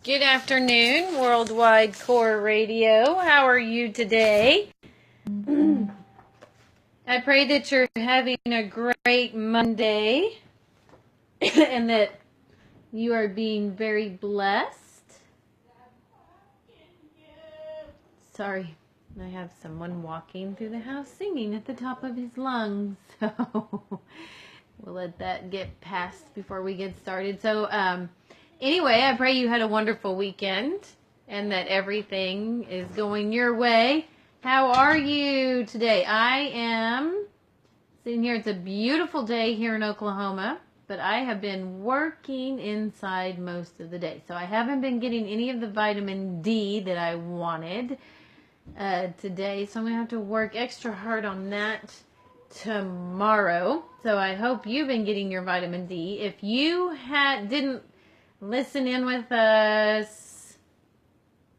Good afternoon, Worldwide Core Radio. How are you today? I pray that you're having a great Monday and that you are being very blessed. Sorry, I have someone walking through the house singing at the top of his lungs, so we'll let that get past before we get started. So, anyway, I pray you had a wonderful weekend and that everything is going your way. How are you today? I am sitting here. It's a beautiful day here in Oklahoma, but I have been working inside most of the day. So I haven't been getting any of the vitamin D that I wanted today. So I'm going to have to work extra hard on that tomorrow. So I hope you've been getting your vitamin D. If you didn't listen in with us,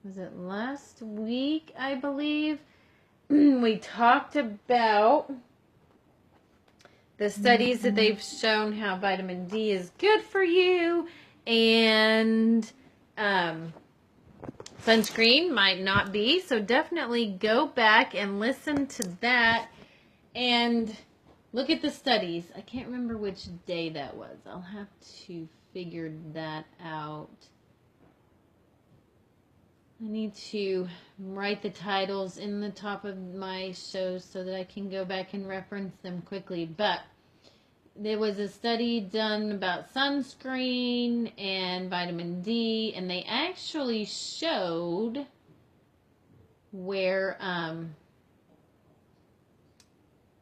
was it last week, I believe? We talked about the studies that they've shown how vitamin D is good for you, and sunscreen might not be. So definitely go back and listen to that and look at the studies. I can't remember which day that was. I'll have to figure that out. I need to write the titles in the top of my shows so that I can go back and reference them quickly. But there was a study done about sunscreen and vitamin D, and they actually showed where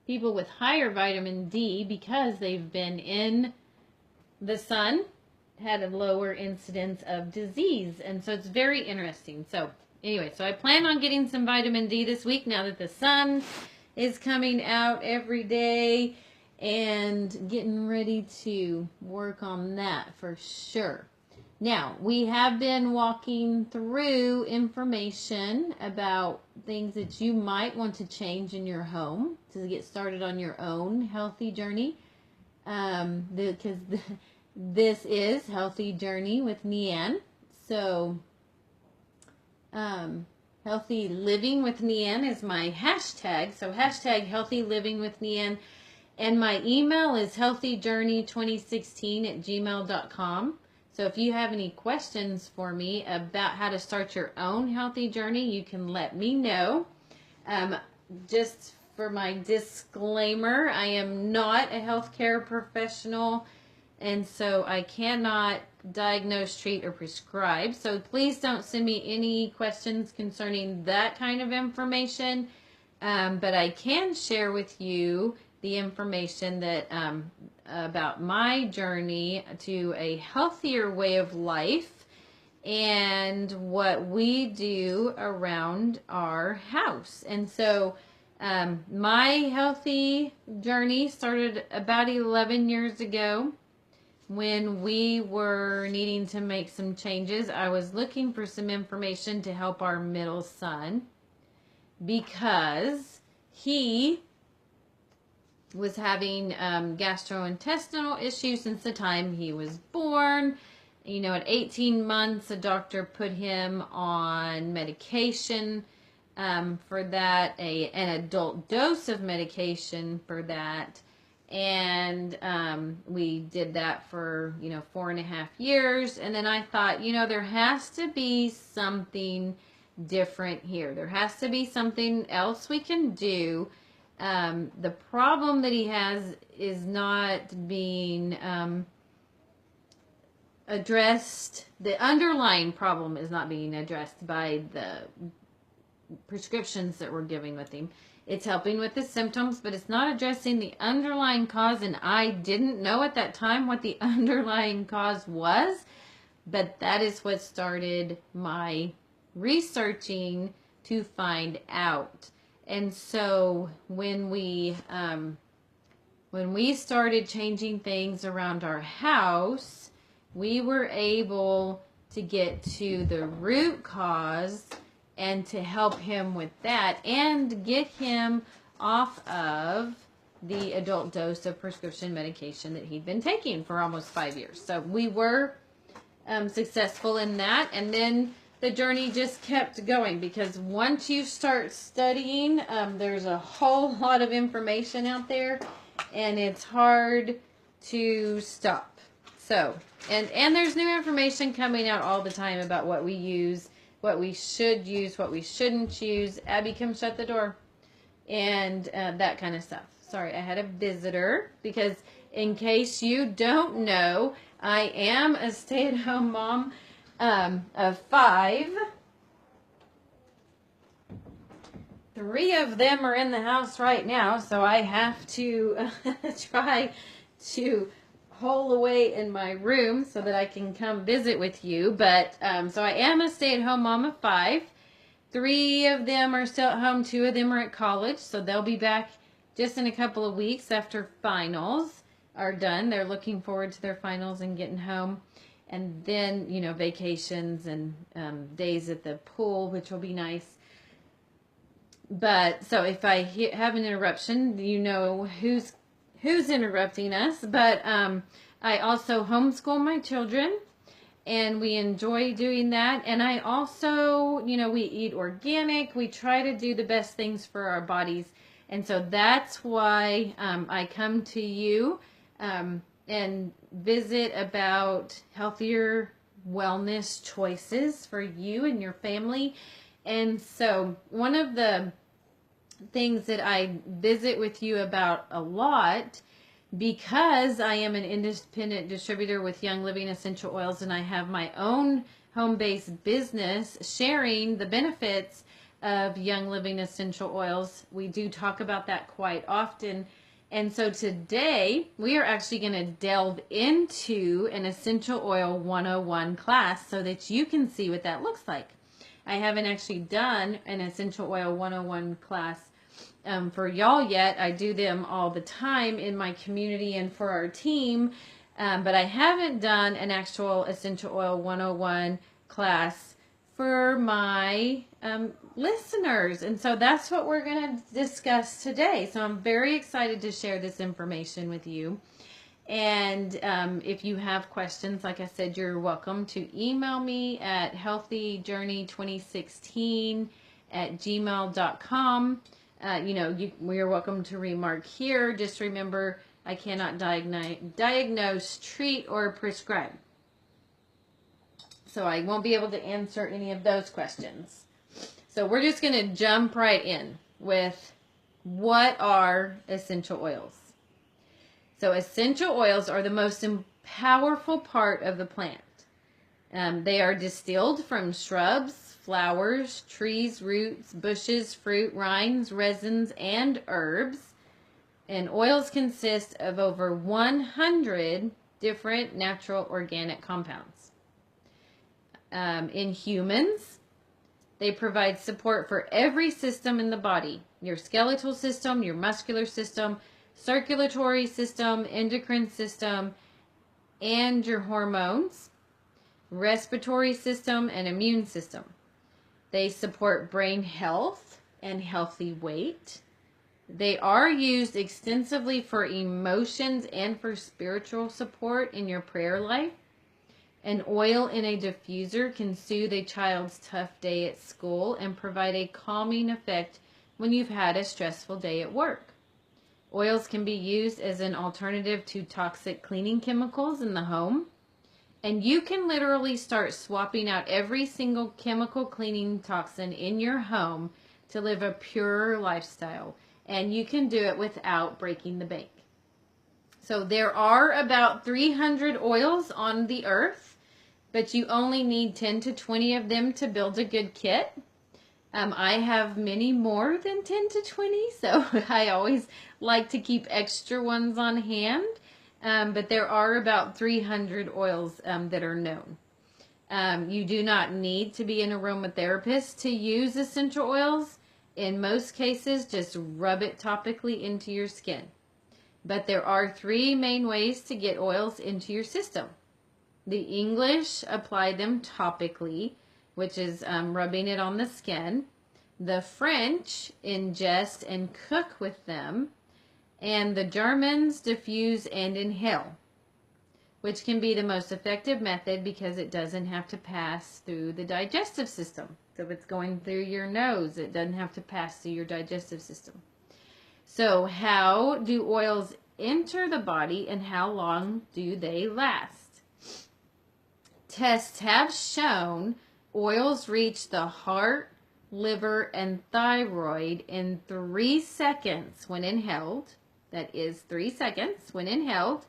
people with higher vitamin D, because they've been in the sun, had a lower incidence of disease. And so it's very interesting. So anyway, so I plan on getting some vitamin D this week now that the sun is coming out every day, and getting ready to work on that for sure. Now, we have been walking through information about things that you might want to change in your home to get started on your own healthy journey. Because this is Healthy Journey with NeAnne. So, Healthy Living with NeAnne is my hashtag. So, hashtag Healthy Living with NeAnne. And my email is healthyjourney2016@gmail.com. So if you have any questions for me about how to start your own healthy journey, you can let me know. Just for my disclaimer, I am not a healthcare professional, and so I cannot diagnose, treat, or prescribe. So please don't send me any questions concerning that kind of information. But I can share with you the information that about my journey to a healthier way of life and what we do around our house. And so my healthy journey started about 11 years ago when we were needing to make some changes. I was looking for some information to help our middle son because he was having gastrointestinal issues since the time he was born. You know, at 18 months, a doctor put him on medication for that, an adult dose of medication for that. And we did that for, 4.5 years. And then I thought, there has to be something different here. There has to be something else we can do. The problem that he has is not being addressed. The underlying problem is not being addressed by the prescriptions that we're giving with him. It's helping with the symptoms, but it's not addressing the underlying cause, and I didn't know at that time what the underlying cause was, but that is what started my researching to find out. And so when we started changing things around our house, we were able to get to the root cause and to help him with that and get him off of the adult dose of prescription medication that he'd been taking for almost 5 years. So we were successful in that. And then the journey just kept going, because once you start studying, there's a whole lot of information out there, and it's hard to stop. So, and there's new information coming out all the time about what we use, what we should use, what we shouldn't use. Abby, come shut the door. And that kind of stuff. Sorry, I had a visitor, because in case you don't know, I am a stay-at-home mom of 5. 3 of them are in the house right now, so I have to try to hole away in my room so that I can come visit with you. But so I am a stay-at-home mom of 5. 3 of them are still at home. 2 of them are at college, so they'll be back just in a couple of weeks after finals are done. They're looking forward to their finals and getting home. And then, you know, vacations and days at the pool, which will be nice. But so if I have an interruption, you know who's interrupting us. But I also homeschool my children, and we enjoy doing that. And I also, you know, we eat organic. We try to do the best things for our bodies. And so that's why I come to you and visit about healthier wellness choices for you and your family. And so one of the things that I visit with you about a lot, because I am an independent distributor with Young Living Essential Oils, and I have my own home-based business sharing the benefits of Young Living Essential Oils. We do talk about that quite often. And so today we are actually going to delve into an Essential Oil 101 class so that you can see what that looks like. I haven't actually done an Essential Oil 101 class for y'all yet. I do them all the time in my community and for our team, but I haven't done an actual Essential Oil 101 class for my listeners. And so that's what we're going to discuss today. So I'm very excited to share this information with you. And if you have questions, like I said, you're welcome to email me at healthyjourney2016@gmail.com. You know, you're welcome to remark here. Just remember, I cannot diagnose, treat, or prescribe. So I won't be able to answer any of those questions. So we're just going to jump right in with what are essential oils. So essential oils are the most powerful part of the plant. They are distilled from shrubs, flowers, trees, roots, bushes, fruit, rinds, resins, and herbs. And oils consist of over 100 different natural organic compounds. In humans, they provide support for every system in the body. Your skeletal system, your muscular system, circulatory system, endocrine system, and your hormones, respiratory system, and immune system. They support brain health and healthy weight. They are used extensively for emotions and for spiritual support in your prayer life. An oil in a diffuser can soothe a child's tough day at school and provide a calming effect when you've had a stressful day at work. Oils can be used as an alternative to toxic cleaning chemicals in the home. And you can literally start swapping out every single chemical cleaning toxin in your home to live a purer lifestyle. And you can do it without breaking the bank. So there are about 300 oils on the earth, but you only need 10 to 20 of them to build a good kit. I have many more than 10 to 20, so I always like to keep extra ones on hand. But there are about 300 oils that are known. You do not need to be an aromatherapist to use essential oils. In most cases, just rub it topically into your skin. But there are 3 main ways to get oils into your system. The English apply them topically, which is rubbing it on the skin. The French ingest and cook with them. And the Germans diffuse and inhale, which can be the most effective method because it doesn't have to pass through the digestive system. So if it's going through your nose, it doesn't have to pass through your digestive system. So how do oils enter the body and how long do they last? Tests have shown oils reach the heart, liver, and thyroid in 3 seconds when inhaled. That is 3 seconds when inhaled.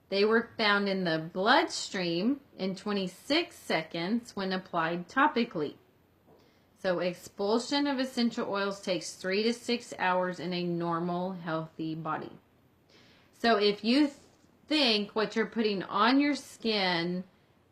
They were found in the bloodstream in 26 seconds when applied topically. So expulsion of essential oils takes 3 to 6 hours in a normal, healthy body. So if you think what you're putting on your skin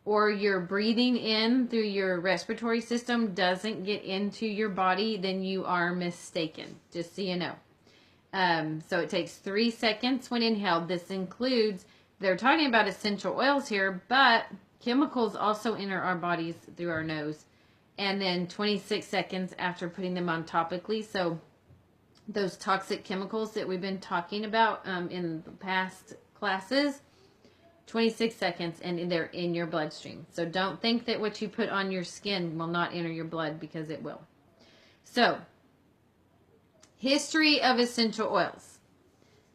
or you're breathing in through your respiratory system doesn't get into your body, then you are mistaken, just so you know. So it takes 3 seconds when inhaled. This includes, they're talking about essential oils here, but chemicals also enter our bodies through our nose. And then 26 seconds after putting them on topically. So those toxic chemicals that we've been talking about in the past classes, 26 seconds and they're in your bloodstream. So don't think that what you put on your skin will not enter your blood, because it will. So, history of essential oils.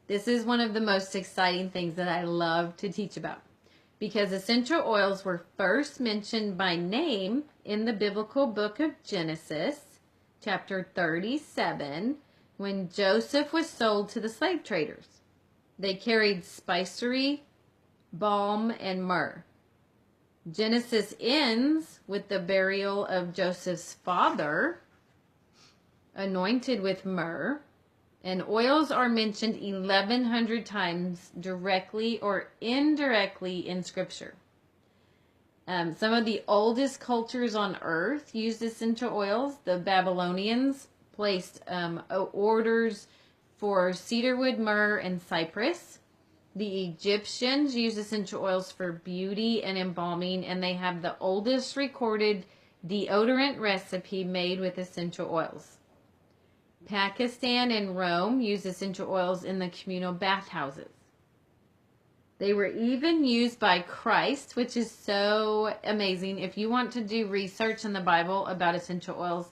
This is one of the most exciting things that I love to teach about, because essential oils were first mentioned by name in the biblical book of Genesis, chapter 37, when Joseph was sold to the slave traders. They carried spicery, balm, and myrrh. Genesis ends with the burial of Joseph's father, anointed with myrrh, and oils are mentioned 1,100 times directly or indirectly in Scripture. Some of the oldest cultures on earth used essential oils. The Babylonians placed orders for cedarwood, myrrh, and cypress. The Egyptians used essential oils for beauty and embalming, and they have the oldest recorded deodorant recipe made with essential oils. Pakistan and Rome used essential oils in the communal bathhouses. They were even used by Christ, which is so amazing. If you want to do research in the Bible about essential oils,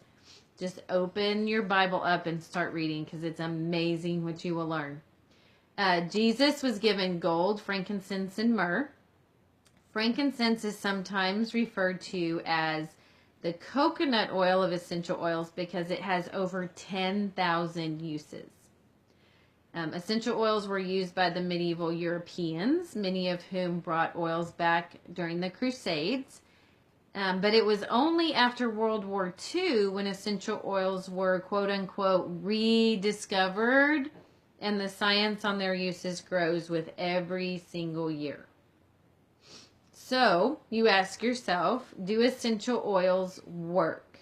just open your Bible up and start reading, because it's amazing what you will learn. Jesus was given gold, frankincense, and myrrh. Frankincense is sometimes referred to as the coconut oil of essential oils because it has over 10,000 uses. Essential oils were used by the medieval Europeans, many of whom brought oils back during the Crusades. But it was only after World War II when essential oils were, quote-unquote, rediscovered, and the science on their uses grows with every single year. So, you ask yourself, do essential oils work?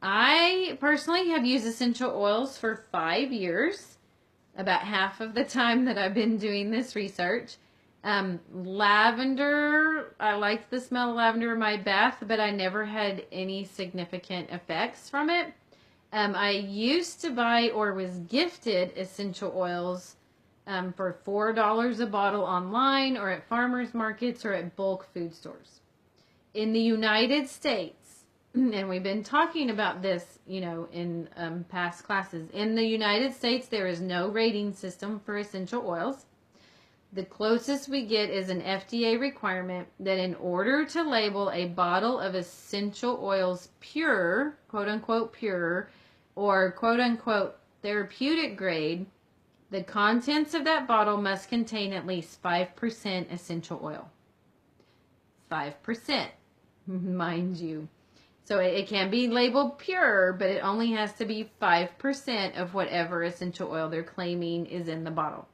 I personally have used essential oils for 5 years, about half of the time that I've been doing this research. Lavender, I liked the smell of lavender in my bath, but I never had any significant effects from it. I used to buy or was gifted essential oils for $4 a bottle online or at farmers markets or at bulk food stores. In the United States, and we've been talking about this, in past classes. In the United States, there is no rating system for essential oils. The closest we get is an FDA requirement that in order to label a bottle of essential oils pure, quote-unquote pure, or quote-unquote therapeutic grade, the contents of that bottle must contain at least 5% essential oil. 5%, mind you. So it can be labeled pure, but it only has to be 5% of whatever essential oil they're claiming is in the bottle.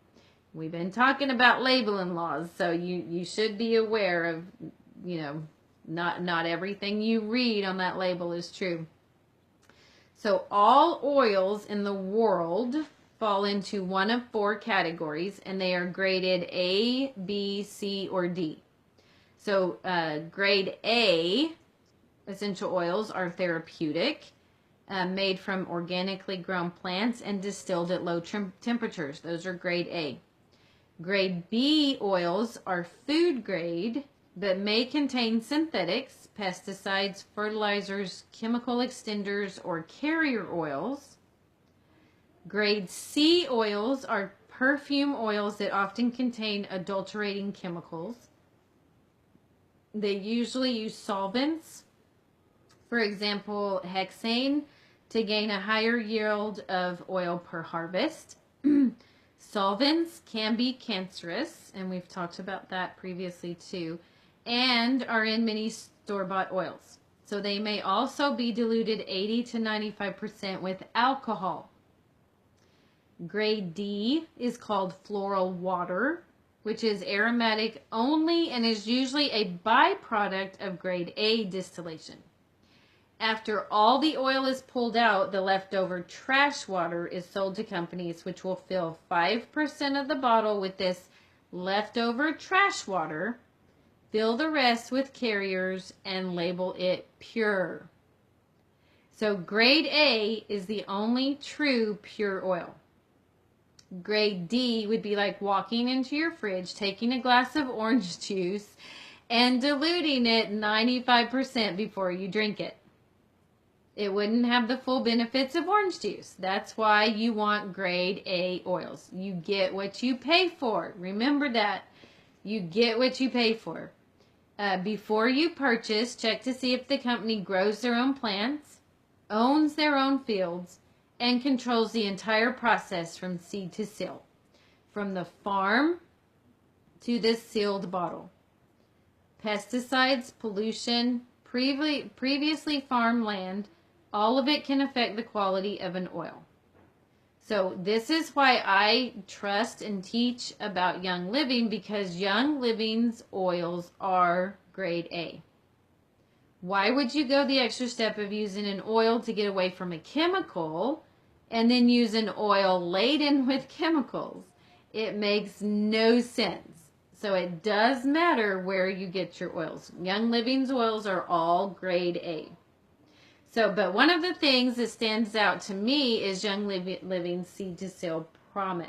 We've been talking about labeling laws, so you should be aware of, not everything you read on that label is true. So all oils in the world fall into one of 4 categories, and they are graded A, B, C, or D. So grade A essential oils are therapeutic, made from organically grown plants and distilled at low temperatures. Those are grade A. Grade B oils are food grade, but may contain synthetics, pesticides, fertilizers, chemical extenders, or carrier oils. Grade C oils are perfume oils that often contain adulterating chemicals. They usually use solvents, for example, hexane, to gain a higher yield of oil per harvest. Solvents can be cancerous, and we've talked about that previously too, and are in many store-bought oils. So they may also be diluted 80 to 95% with alcohol. Grade D is called floral water, which is aromatic only and is usually a byproduct of grade A distillation. After all the oil is pulled out, the leftover trash water is sold to companies which will fill 5% of the bottle with this leftover trash water, fill the rest with carriers, and label it pure. So grade A is the only true pure oil. Grade D would be like walking into your fridge, taking a glass of orange juice, and diluting it 95% before you drink it. It wouldn't have the full benefits of orange juice. That's why you want grade A oils. You get what you pay for. Remember that. You get what you pay for. Before you purchase, check to see if the company grows their own plants, owns their own fields, and controls the entire process from seed to seal, from the farm to the sealed bottle. Pesticides, pollution, previously farmed land, all of it can affect the quality of an oil. So this is why I trust and teach about Young Living, because Young Living's oils are grade A. Why would you go the extra step of using an oil to get away from a chemical and then use an oil laden with chemicals? It makes no sense. So it does matter where you get your oils. Young Living's oils are all grade A. So, but one of the things that stands out to me is Young Living Seed to Seal Promise.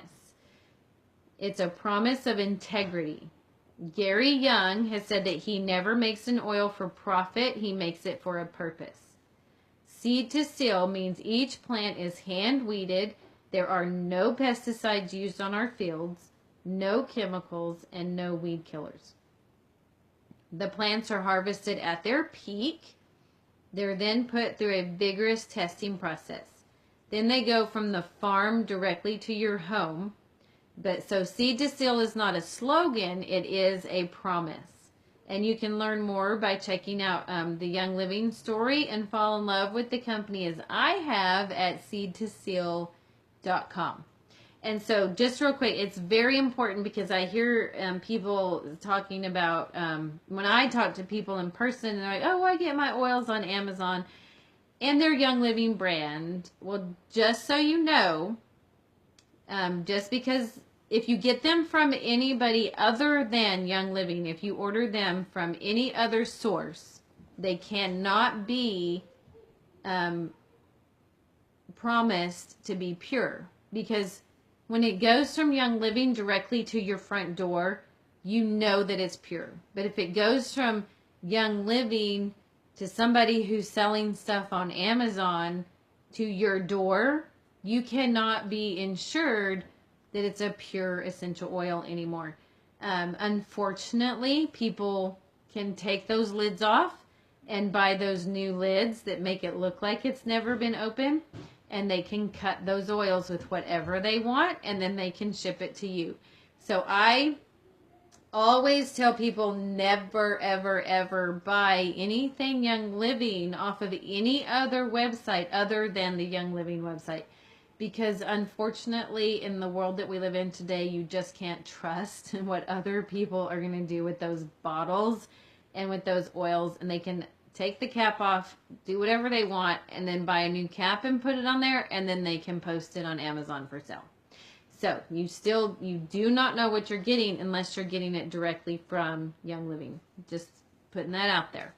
It's a promise of integrity. Gary Young has said that he never makes an oil for profit. He makes it for a purpose. Seed to seal means each plant is hand weeded. There are no pesticides used on our fields, no chemicals, and no weed killers. The plants are harvested at their peak. They're then put through a vigorous testing process. Then they go from the farm directly to your home. But so Seed to Seal is not a slogan, it is a promise. And you can learn more by checking out the Young Living story and fall in love with the company as I have at seedtoseal.com. And so just real quick, it's very important because I hear people talking about, when I talk to people in person, and they're like, oh, I get my oils on Amazon and their Young Living brand. Well, just so you know, just because if you get them from anybody other than Young Living, if you order them from any other source, they cannot be promised to be pure, because when it goes from Young Living directly to your front door, you know that it's pure. But if it goes from Young Living to somebody who's selling stuff on Amazon to your door, you cannot be insured that it's a pure essential oil anymore. Unfortunately, people can take those lids off and buy those new lids that make it look like it's never been opened. And they can cut those oils with whatever they want, and then they can ship it to you. So I always tell people never, ever, ever buy anything Young Living off of any other website other than the Young Living website. Because unfortunately, in the world that we live in today, you just can't trust what other people are going to do with those bottles and with those oils. And they can take the cap off, do whatever they want, and then buy a new cap and put it on there, and then they can post it on Amazon for sale. So you do not know what you're getting unless you're getting it directly from Young Living. Just putting that out there.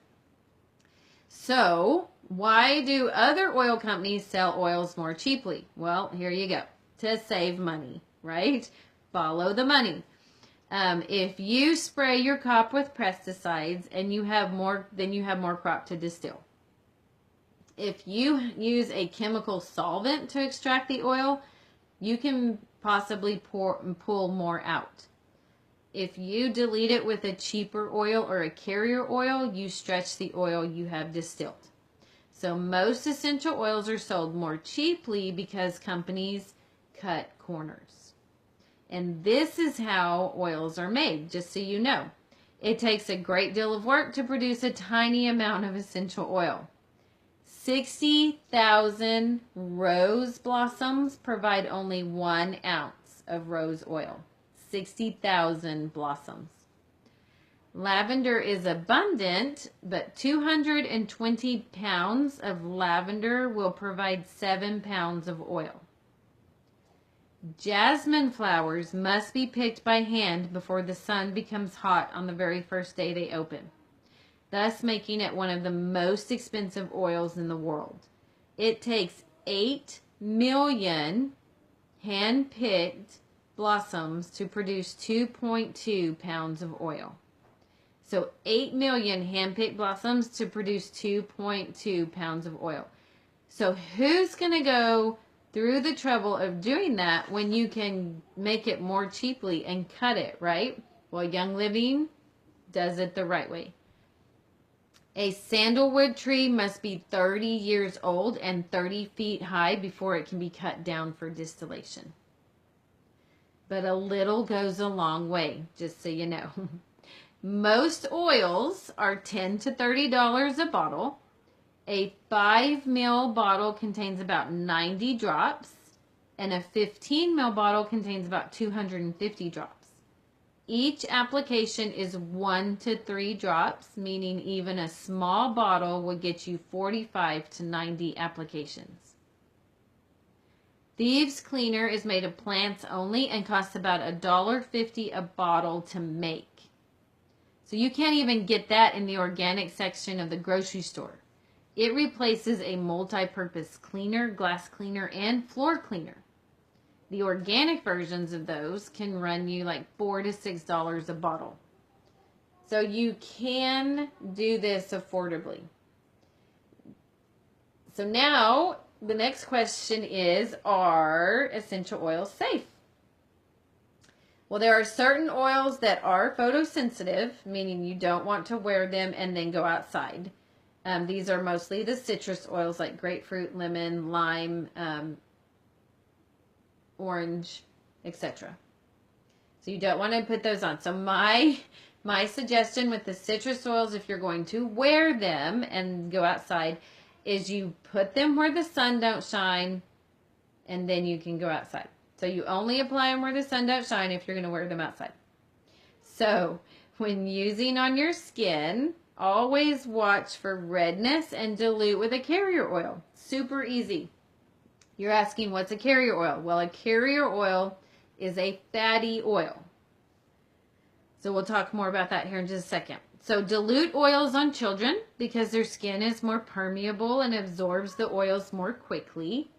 So why do other oil companies sell oils more cheaply? Well, here you go. To save money, right? Follow the money. If you spray your crop with pesticides and you have more, then you have more crop to distill. If you use a chemical solvent to extract the oil, you can possibly pull more out. If you dilute it with a cheaper oil or a carrier oil, you stretch the oil you have distilled. So most essential oils are sold more cheaply because companies cut corners. And this is how oils are made, just so you know. It takes a great deal of work to produce a tiny amount of essential oil. 60,000 rose blossoms provide only 1 ounce of rose oil. 60,000 blossoms. Lavender is abundant, but 220 pounds of lavender will provide 7 pounds of oil. Jasmine flowers must be picked by hand before the sun becomes hot on the very first day they open, thus making it one of the most expensive oils in the world. It takes 8 million hand-picked blossoms to produce 2.2 pounds of oil. So 8 million hand-picked blossoms to produce 2.2 pounds of oil. So who's going to go through the trouble of doing that when you can make it more cheaply and cut it, right? Well, Young Living does it the right way. A sandalwood tree must be 30 years old and 30 feet high before it can be cut down for distillation. But a little goes a long way, just so you know. Most oils are $10 to $30 a bottle. A 5 ml bottle contains about 90 drops, and a 15 ml bottle contains about 250 drops. Each application is 1 to 3 drops, meaning even a small bottle will get you 45 to 90 applications. Thieves Cleaner is made of plants only and costs about $1.50 a bottle to make. So you can't even get that in the organic section of the grocery store. It replaces a multi-purpose cleaner, glass cleaner, and floor cleaner. The organic versions of those can run you like $4 to $6 a bottle. So you can do this affordably. So now the next question is, are essential oils safe? Well, there are certain oils that are photosensitive, meaning you don't want to wear them and then go outside. These are mostly the citrus oils like grapefruit, lemon, lime, orange, etc. So you don't want to put those on. So my suggestion with the citrus oils, if you're going to wear them and go outside, is you put them where the sun don't shine, and then you can go outside. So you only apply them where the sun don't shine if you're going to wear them outside. So when using on your skin, always watch for redness and dilute with a carrier oil. Super easy. You're asking, what's a carrier oil? Well, a carrier oil is a fatty oil. So we'll talk more about that here in just a second. So dilute oils on children because their skin is more permeable and absorbs the oils more quickly.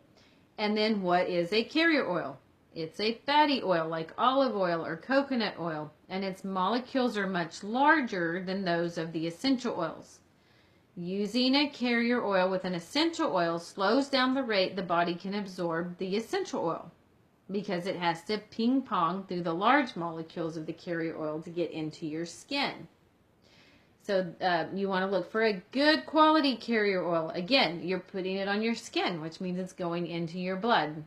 And then what is a carrier oil? It's a fatty oil like olive oil or coconut oil, and its molecules are much larger than those of the essential oils. Using a carrier oil with an essential oil slows down the rate the body can absorb the essential oil because it has to ping pong through the large molecules of the carrier oil to get into your skin. So you want to look for a good quality carrier oil. Again, you're putting it on your skin, which means it's going into your blood.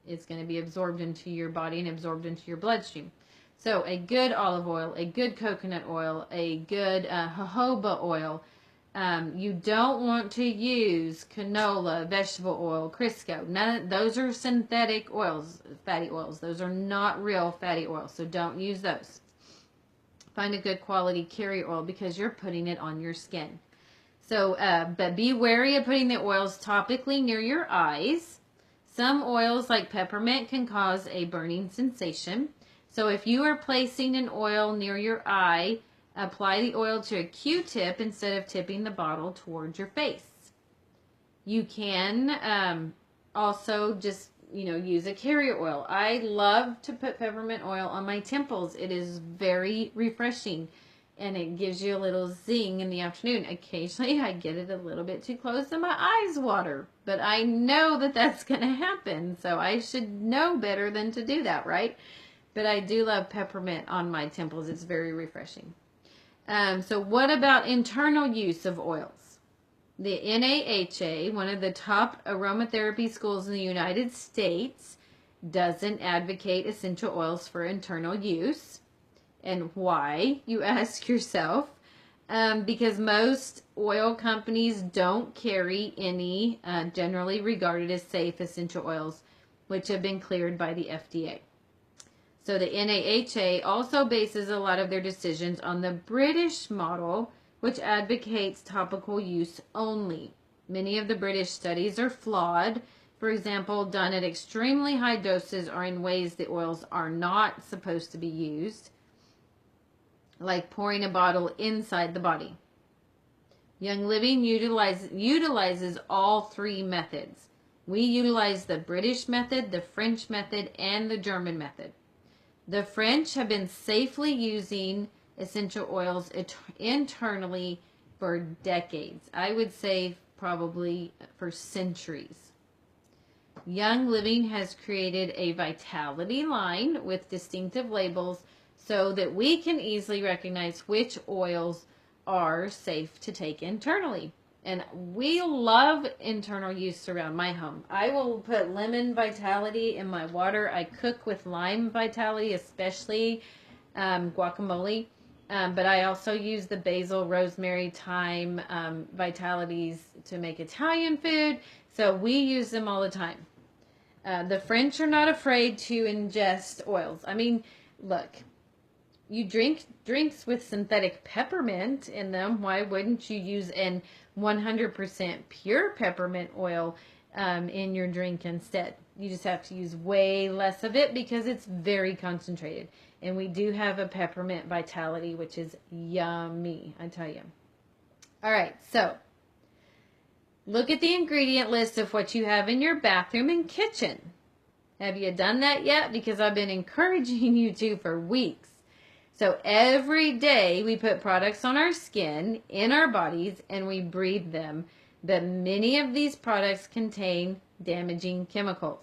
It's going to be absorbed into your body and absorbed into your bloodstream. So a good olive oil, a good coconut oil, a good jojoba oil. You don't want to use canola, vegetable oil, Crisco. Those are synthetic oils, fatty oils. Those are not real fatty oils, so don't use those. Find a good quality carrier oil because you're putting it on your skin. So, but be wary of putting the oils topically near your eyes. Some oils like peppermint can cause a burning sensation. So if you are placing an oil near your eye, apply the oil to a Q-tip instead of tipping the bottle towards your face. You can also just use a carrier oil. I love to put peppermint oil on my temples. It is very refreshing and it gives you a little zing in the afternoon. Occasionally I get it a little bit too close and my eyes water, but I know that that's going to happen. So I should know better than to do that, right? But I do love peppermint on my temples. It's very refreshing. So what about internal use of oils? The NAHA, one of the top aromatherapy schools in the United States, doesn't advocate essential oils for internal use. And why, you ask yourself? Because most oil companies don't carry any generally regarded as safe essential oils, which have been cleared by the FDA. So the NAHA also bases a lot of their decisions on the British model, which advocates topical use only. Many of the British studies are flawed. For example, done at extremely high doses or in ways the oils are not supposed to be used, like pouring a bottle inside the body. Young Living utilizes all three methods. We utilize the British method, the French method, and the German method. The French have been safely using essential oils internally for decades. I would say probably for centuries. Young Living has created a vitality line with distinctive labels so that we can easily recognize which oils are safe to take internally. And we love internal use around my home. I will put lemon vitality in my water. I cook with lime vitality, especially guacamole. But I also use the basil, rosemary, thyme vitalities to make Italian food. So we use them all the time. The French are not afraid to ingest oils. I mean, look, you drink drinks with synthetic peppermint in them. Why wouldn't you use an 100% pure peppermint oil in your drink instead? You just have to use way less of it because it's very concentrated. And we do have a peppermint vitality, which is yummy, I tell you. All right, so look at the ingredient list of what you have in your bathroom and kitchen. Have you done that yet? Because I've been encouraging you to for weeks. So every day we put products on our skin, in our bodies, and we breathe them. But many of these products contain damaging chemicals.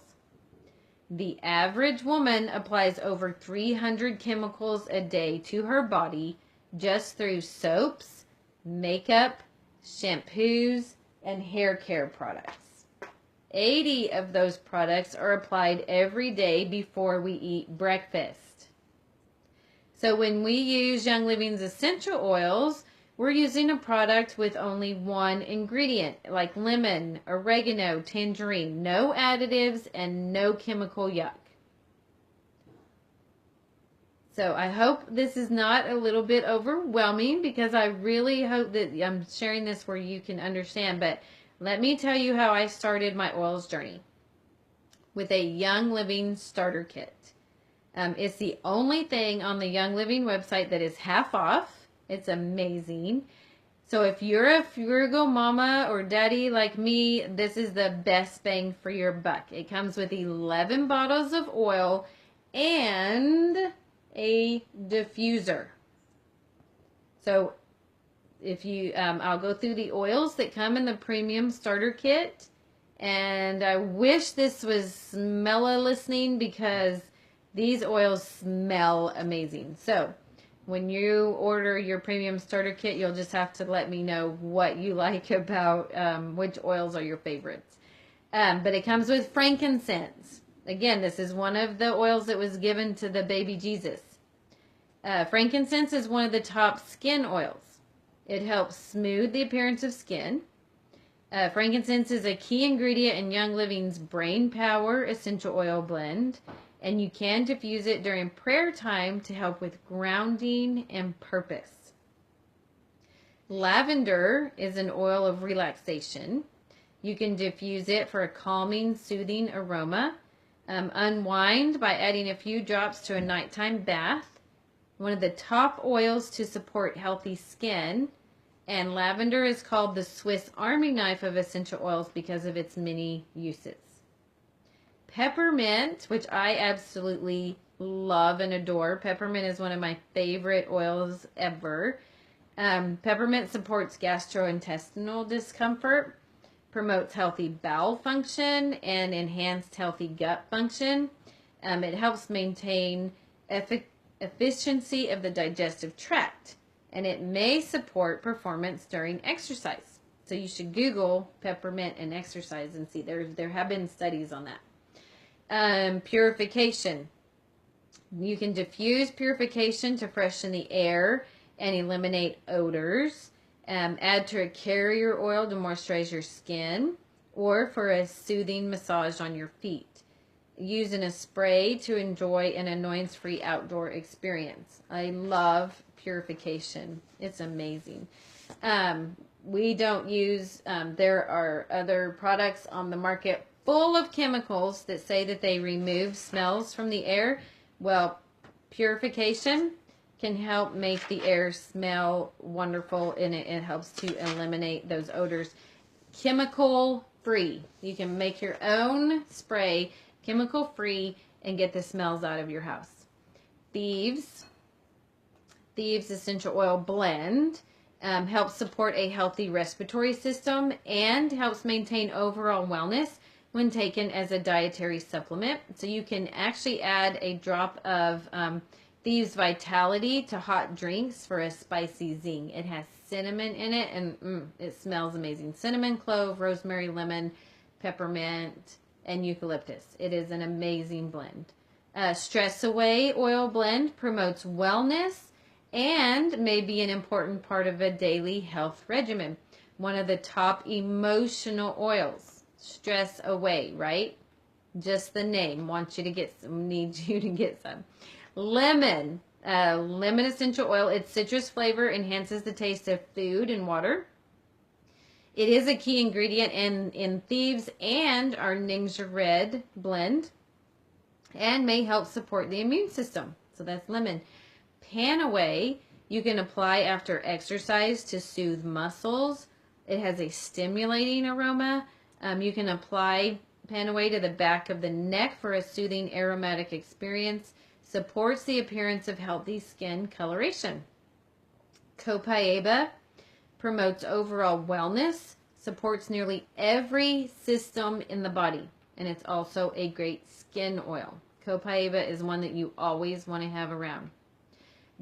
The average woman applies over 300 chemicals a day to her body just through soaps, makeup, shampoos, and hair care products. 80 of those products are applied every day before we eat breakfast. So when we use Young Living's essential oils, we're using a product with only one ingredient, like lemon, oregano, tangerine, no additives, and no chemical yuck. So I hope this is not a little bit overwhelming because I really hope that I'm sharing this where you can understand. But let me tell you how I started my oils journey with a Young Living starter kit. It's the only thing on the Young Living website that is half off. It's amazing. So if you're a frugal mama or daddy like me, this is the best bang for your buck. It comes with 11 bottles of oil and a diffuser. So if you, I'll go through the oils that come in the premium starter kit. And I wish this was smell listening because these oils smell amazing. So when you order your premium starter kit, you'll just have to let me know what you like about which oils are your favorites. But it comes with frankincense. Again, this is one of the oils that was given to the baby Jesus. Frankincense is one of the top skin oils. It helps smooth the appearance of skin. Frankincense is a key ingredient in Young Living's Brain Power essential oil blend. And you can diffuse it during prayer time to help with grounding and purpose. Lavender is an oil of relaxation. You can diffuse it for a calming, soothing aroma. Unwind by adding a few drops to a nighttime bath. One of the top oils to support healthy skin. And lavender is called the Swiss Army knife of essential oils because of its many uses. Peppermint, which I absolutely love and adore. Peppermint is one of my favorite oils ever. Peppermint supports gastrointestinal discomfort, promotes healthy bowel function, and enhanced healthy gut function. It helps maintain efficiency of the digestive tract, and it may support performance during exercise. So you should Google peppermint and exercise and see. There have been studies on that. Purification. You can diffuse purification to freshen the air and eliminate odors. Add to a carrier oil to moisturize your skin, or for a soothing massage on your feet. Use in a spray to enjoy an annoyance-free outdoor experience. I love purification. It's amazing. We don't use, there are other products on the market full of chemicals that say that they remove smells from the air. Well, purification can help make the air smell wonderful, and it helps to eliminate those odors. Chemical free. You can make your own spray chemical free and get the smells out of your house. Thieves Essential Oil Blend helps support a healthy respiratory system and helps maintain overall wellness when taken as a dietary supplement. So you can actually add a drop of Thieves Vitality to hot drinks for a spicy zing. It has cinnamon in it, and it smells amazing. Cinnamon, clove, rosemary, lemon, peppermint, and eucalyptus. It is an amazing blend. Stress Away Oil Blend promotes wellness and may be an important part of a daily health regimen. One of the top emotional oils. Stress Away, right? Just the name wants you to get some, needs you to get some. Lemon essential oil. Its citrus flavor enhances the taste of food and water. It is a key ingredient in Thieves and our Ninja Red blend, and may help support the immune system. So that's lemon. Panaway, you can apply after exercise to soothe muscles. It has a stimulating aroma. You can apply Panaway to the back of the neck for a soothing aromatic experience. Supports the appearance of healthy skin coloration. Copaiba promotes overall wellness, supports nearly every system in the body, and it's also a great skin oil. Copaiba is one that you always want to have around.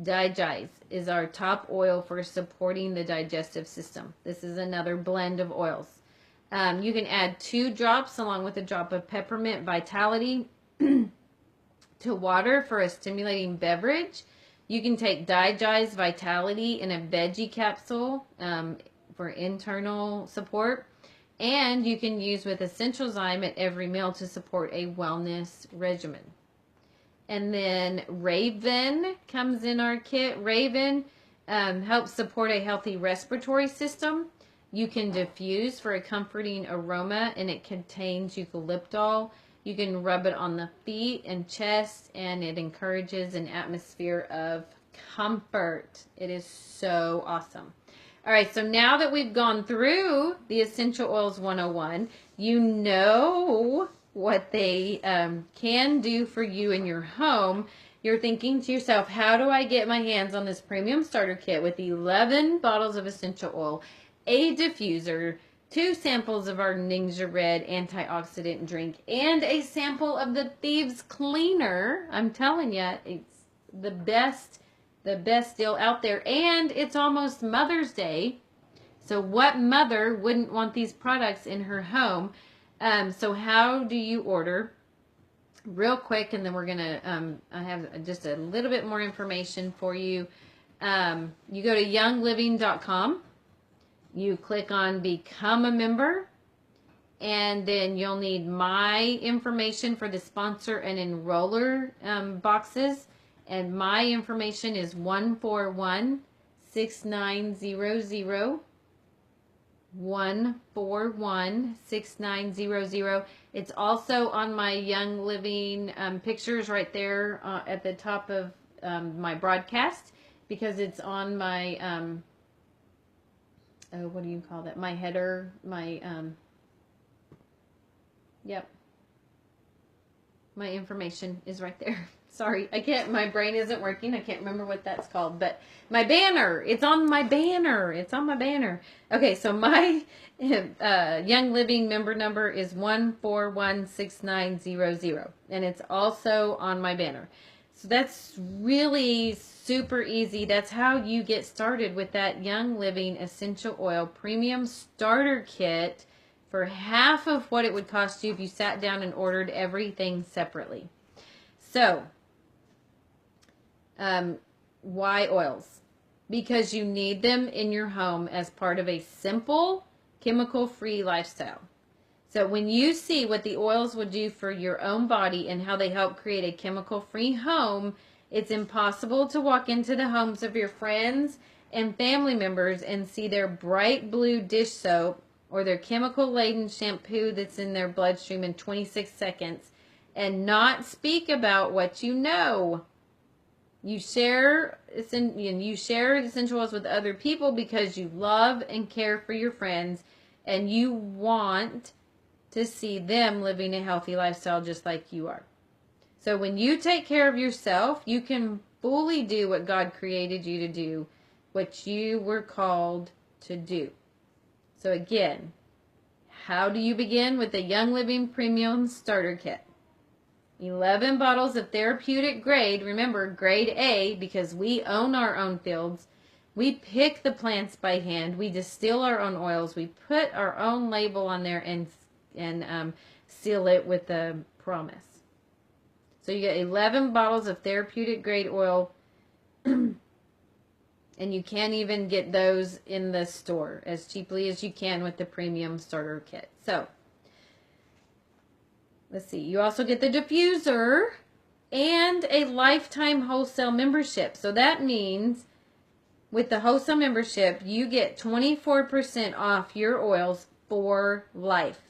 Digize is our top oil for supporting the digestive system. This is another blend of oils. You can add 2 drops along with a drop of peppermint vitality to water for a stimulating beverage. You can take Digize Vitality in a veggie capsule for internal support. And you can use with Essential Zyme at every meal to support a wellness regimen. And then Raven comes in our kit. Raven helps support a healthy respiratory system. You can diffuse for a comforting aroma, and it contains eucalyptol. You can rub it on the feet and chest, and it encourages an atmosphere of comfort. It is so awesome. All right, so now that we've gone through the Essential Oils 101, you know what they can do for you in your home. You're thinking to yourself, how do I get my hands on this premium starter kit with 11 bottles of essential oil, a diffuser, 2 samples of our Ninja Red antioxidant drink, and a sample of the Thieves Cleaner? I'm telling you, it's the best deal out there, and it's almost Mother's Day. So what mother wouldn't want these products in her home? So how do you order? Real quick, and then we're gonna I have just a little bit more information for you. You go to youngliving.com. You click on Become a Member, and then you'll need my information for the sponsor and enroller boxes. And my information is 141-6900. 141-6900. It's also on my Young Living pictures right there at the top of my broadcast, because it's on my what do you call that? My header, my yep. my information is right there. Sorry, my brain isn't working. I can't remember what that's called, but my banner, it's on my banner. It's on my banner. Okay, so my Young Living member number is 1416900, and it's also on my banner. So that's really super easy. That's how you get started with that Young Living Essential Oil Premium Starter Kit for half of what it would cost you if you sat down and ordered everything separately. So, why oils? Because you need them in your home as part of a simple, chemical-free lifestyle. So when you see what the oils would do for your own body and how they help create a chemical-free home, it's impossible to walk into the homes of your friends and family members and see their bright blue dish soap or their chemical-laden shampoo that's in their bloodstream in 26 seconds and not speak about what you know. You share essential oils with other people because you love and care for your friends and you want to see them living a healthy lifestyle just like you are. So when you take care of yourself, you can fully do what God created you to do, what you were called to do. So again, how do you begin with the Young Living Premium Starter Kit? 11 bottles of therapeutic grade, remember grade A, because we own our own fields. We pick the plants by hand. We distill our own oils. We put our own label on there and seal it with the promise. So you get 11 bottles of therapeutic grade oil, and you can't even get those in the store as cheaply as you can with the premium starter kit. So let's see. You also get the diffuser and a lifetime wholesale membership. So that means with the wholesale membership, you get 24% off your oils for life.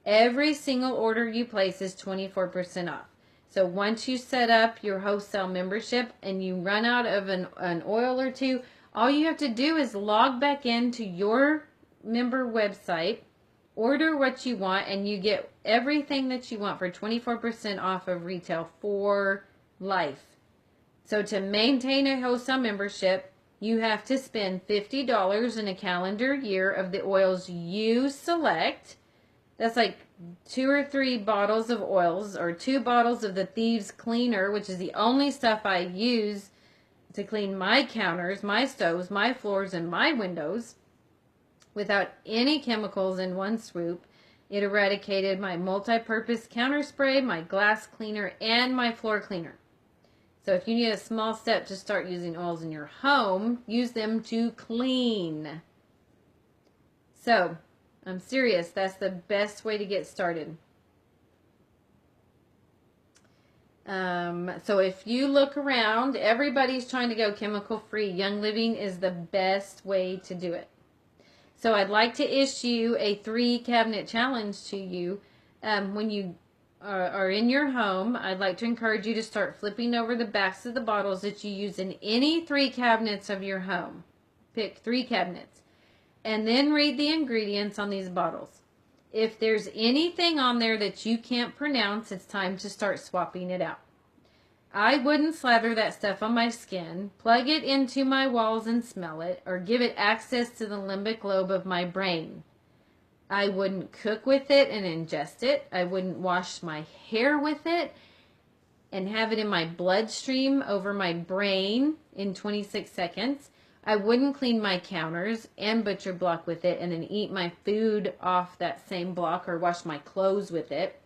Every single order you place is 24% off. So once you set up your wholesale membership and you run out of an oil or two, all you have to do is log back into your member website, order what you want, and you get everything that you want for 24% off of retail for life. So to maintain a wholesale membership, you have to spend $50 in a calendar year of the oils you select. That's like 2 or 3 bottles of oils or 2 bottles of the Thieves Cleaner, which is the only stuff I use to clean my counters, my stoves, my floors, and my windows without any chemicals in one swoop. It eradicated my multi-purpose counter spray, my glass cleaner, and my floor cleaner. So if you need a small step to start using oils in your home, use them to clean. So, I'm serious. That's the best way to get started. So if you look around, everybody's trying to go chemical free. Young Living is the best way to do it. So I'd like to issue a 3 cabinet challenge to you. When you are in your home, I'd like to encourage you to start flipping over the backs of the bottles that you use in any 3 cabinets of your home. Pick 3 cabinets. And then read the ingredients on these bottles. If there's anything on there that you can't pronounce, it's time to start swapping it out. I wouldn't slather that stuff on my skin, plug it into my walls and smell it, or give it access to the limbic lobe of my brain. I wouldn't cook with it and ingest it. I wouldn't wash my hair with it and have it in my bloodstream over my brain in 26 seconds. I wouldn't clean my counters and butcher block with it and then eat my food off that same block or wash my clothes with it.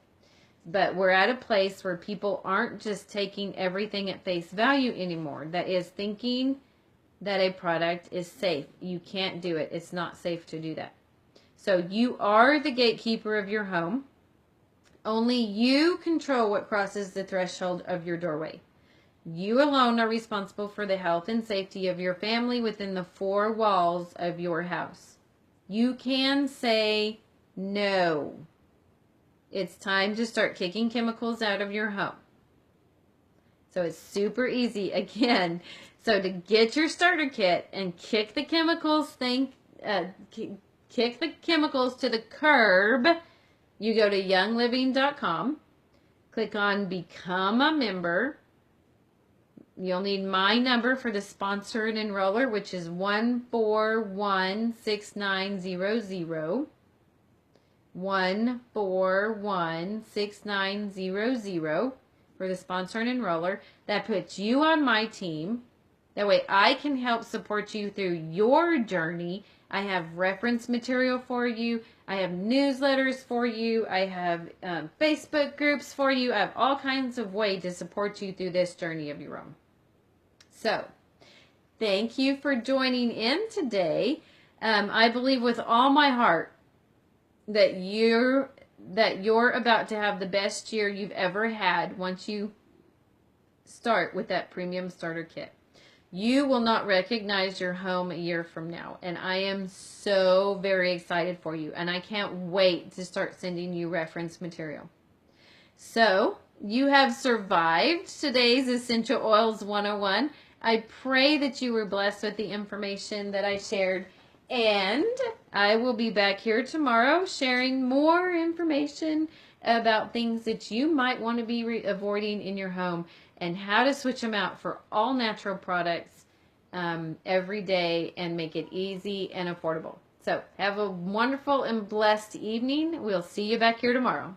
But we're at a place where people aren't just taking everything at face value anymore. That is thinking that a product is safe. You can't do it. It's not safe to do that. So you are the gatekeeper of your home. Only you control what crosses the threshold of your doorway. You alone are responsible for the health and safety of your family within the 4 walls of your house. You can say no. It's time to start kicking chemicals out of your home. So it's super easy. Again, so to get your starter kit and kick the chemicals kick the chemicals to the curb, you go to youngliving.com. Click on Become a Member. You'll need my number for the sponsored enroller, which is 1416900. 1416900 for the sponsored enroller. That puts you on my team. That way I can help support you through your journey. I have reference material for you. I have newsletters for you. I have Facebook groups for you. I have all kinds of ways to support you through this journey of your own. So, thank you for joining in today. I believe with all my heart that you're about to have the best year you've ever had once you start with that premium starter kit. You will not recognize your home a year from now, and I am so very excited for you, and I can't wait to start sending you reference material. So, you have survived today's Essential Oils 101. I pray that you were blessed with the information that I shared, and I will be back here tomorrow sharing more information about things that you might want to be avoiding in your home and how to switch them out for all natural products every day and make it easy and affordable. So have a wonderful and blessed evening. We'll see you back here tomorrow.